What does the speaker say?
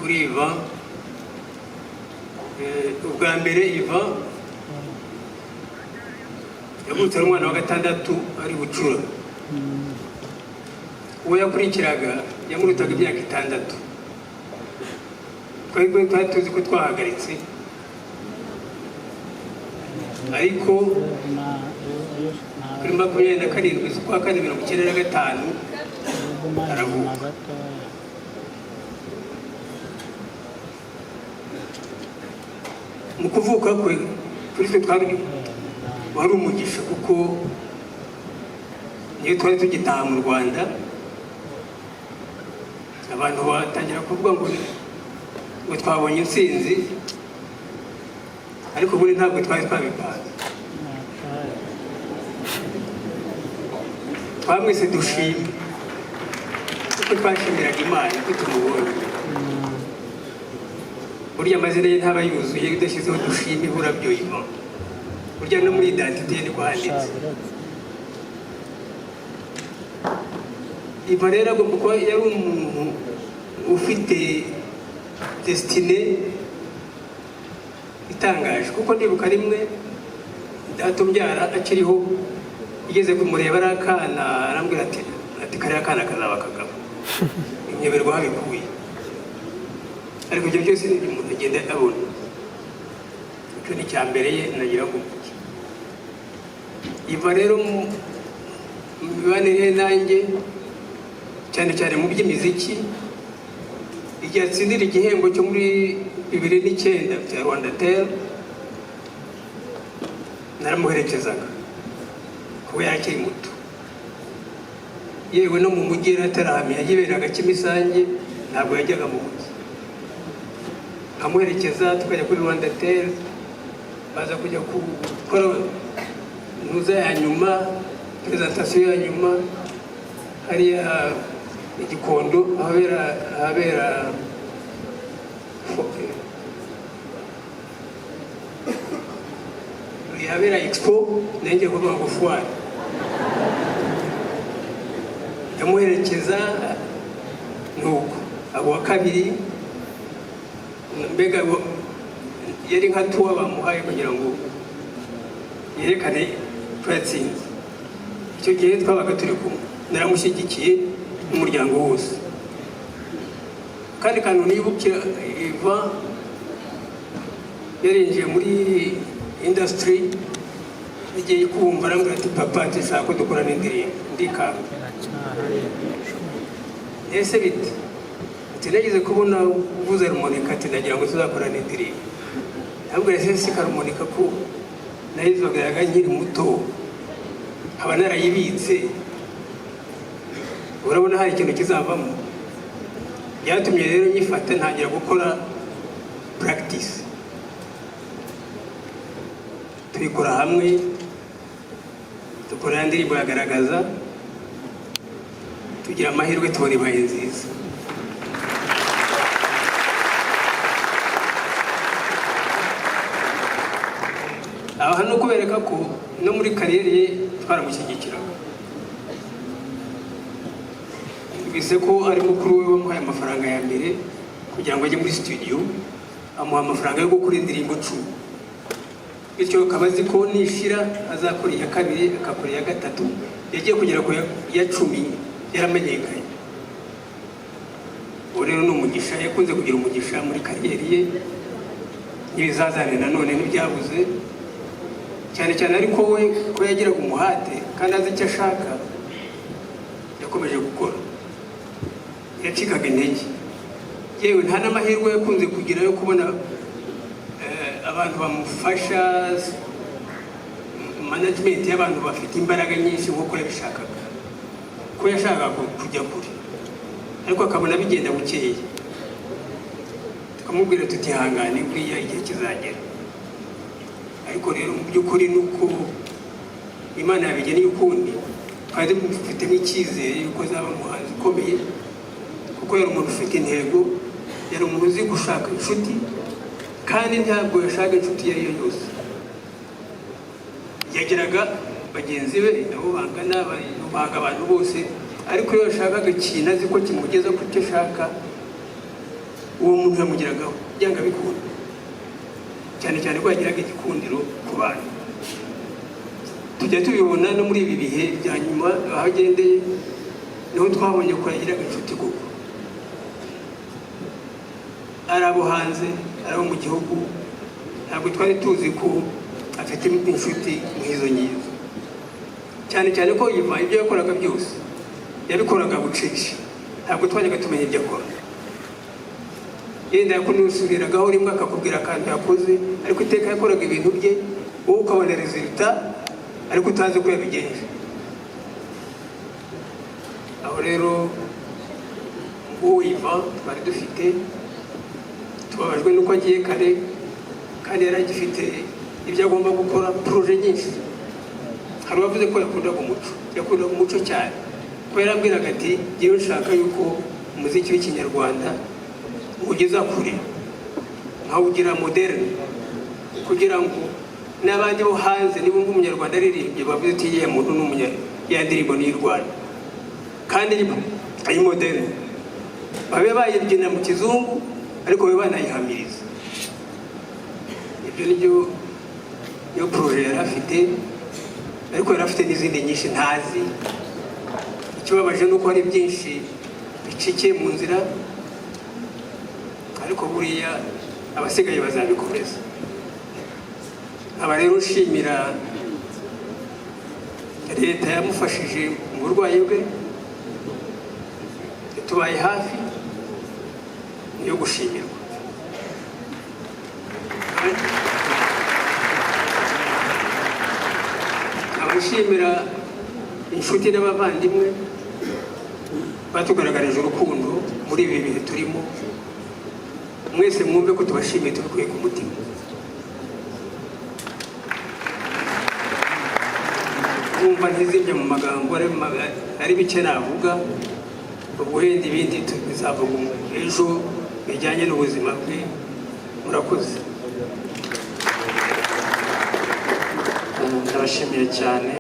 kuri Iva ubwa mbere Iva yavutse ari umwana wa gatandatu ari bucura uwo yakurikiraga yamurutaga imyaka 6 twari tuzi ko twahagaritse ariko kuri 27 z'ukwa kane 1995 aravuka mu kuvuka kwe kuri twe twari wari umugisha kuko niyo twari tugitaha mu Rwanda abantu batangira kuvuga ngo twabonye intsinzi ariko buri ntabwo twari twabipanze twamwese dushima kuko twashimiraga Imana ko tumubonye burya amazina ye ntaba yuzuye udashyizeho dushime burabyo Iva burya no muri identité ye niko handitse Iva rero agomba kuba yari umuntu ufite destinée itangaje kuko ndibuka rimwe datubyara akiriho igeze kumureba arakana arambwira ati kariya kana kazaba kagabo imyeberwa habikuye ariko ibyo byose umuntu agenda abona icyo ni cyambere ye nagira ngo Iva rero mu mibanire nanjye cyane cyane mu by'imiziki igihe atsindira igihembo cyo muri 2009 cya Rwandatel naramuherekezaga kuko yakiri muto yewe no mu mujyi atarahamya yiberaga Kimisange ntabwo yajyaga mu mujyi amuherekeza tukajya kuri Rwandatel baza kujya gukora nuza ya nyuma presentation ya nyuma hariya Igikondo ahabera expo nenge kuvuga ngo foire yamuherekeza nuko abo wa kabiri mbega yari nka tuwa bamuhaye kugira ngo yerekane twatsinze icyo gihe twabaga turi kumwe naramushyigikiye umuryango wose kandi kantu nibukira Iva yarinjiye muri industry igiye kumva arambwira ati papa ndashaka ko dukorana indirimbo ndikanga ese bite ati nagize kubona uvuze harmonica ati nagira ngo tuzakorana indirimbo ntabwo ese harmonica ko nayizogaga nkiri muto haba narayibitse urabona hari ikintu kizavamo byatumye rero nyifata ntangira gukora practice tubikora hamwe dukora indirimbo yagaragaza tugira amahirwe tubona ibaye nziza aho hano kubereka ko no muri kariyeri ye twaramushyigikiraga bise ko ari mukuru we wamuhaye amafaranga ya mbere kugira ngo ajye muri studio amuha amafaranga yo gukora indirimbo 10 bityo kabazi ko nishira azakora iya kabiri akakora iya gatatu yagiye kugera ku ya 10 yaramenyekanye urero no mugisha yakunze kugira umugisha muri kariyeri ye n'ibizazane nanone n'ibyabuze cyane cyane ariko we ko yagiraga umuhate kandi azi icyo ashaka yakomeje gukora yacikaga intege yewe nta n'amahirwe yakunze kugira yo kubona abantu bamufasha management y'abantu bafite imbaraga nyinshi nk'uko yabishakaga ko yashakaga kujya kure ariko akabona bigenda bukeye tukamubwira tutihangane kuriya igihe kizagera ariko rero mu by'ukuri nuko Imana yabigennye ukundi kandi mufite n'icyizere yuko zaba umuhanzi ukomeye kuko yari umuntu ufite intego yari umuntu uzi gushaka inshuti kandi ntabwo yashaka inshuti iyo ari yo yose yagiraga bagenzi be nabo bangana banga abantu bose ariko iyo yashakaga ikintu azi ko kimugeza ku cyo ashaka uwo muntu yamugiragaho byanga bikunda, cyane cyane ko yagiraga igikundiro ku bantu. Tujya tubibona no muri ibi bihe bya nyuma aho agendeye, niho twabonye ko yagiraga inshuti koko, ari abo hanze ari abo mu gihugu. Ntabwo twari tuzi ko afite inshuti nk'izo ngizo, cyane cyane ko Ivan ibyo yakoraga byose yabikoraga bucece, ntabwo twajyaga tumenya ibyo akora. Yenda yakunusuriragaho rimwe akakubwira akantu yakoze, ariko iteka yakoraga ibintu bye wowe ukabona resultat ariko utazi ko yabigenje. Aho rero nguwo Ivan twari dufite, tubabajwe nuko agiye kare, kandi yari agifite ibyo agomba gukora, proje nyinshi. Hari uwavuze ko yakundaga umuco cyane, ko yarambwiraga ati yewe nshaka yuko umuziki w'ikinyarwanda ugeza kure nkawugira moderne, kugira ngo n'abandi bo hanze nibumva umunyarwanda aririmbye bavuze ati ye muntu ya ndirimbo ni Rwanda kandi ari moderne, babe bayibyina mu kizungu ariko babe banayihamiriza. Ibyo niyo proje yari afite, ariko yari afite n'izindi nyinshi ntazi. Ikibabaje nuko hari byinshi bicikiye mu nzira, ariko buriya abasigaye bazabikomeza. Aba rero nshimira leta yamufashije mu burwayi bwe, tubaye hafi, niyo gushimirwa. Amushimira inshuti n'abavandimwe batugaragarije urukundo muri ibi bihe turimo. Mwese mwumve ko tubashimiye tubikuye ku mutima. Mwumva ntizibye mu magambo ari bike navuga, ubwo wenda ibindi tubizavuga ejo bijyanye n'ubuzima bwe. Murakoze. Ndabashimiye cyane.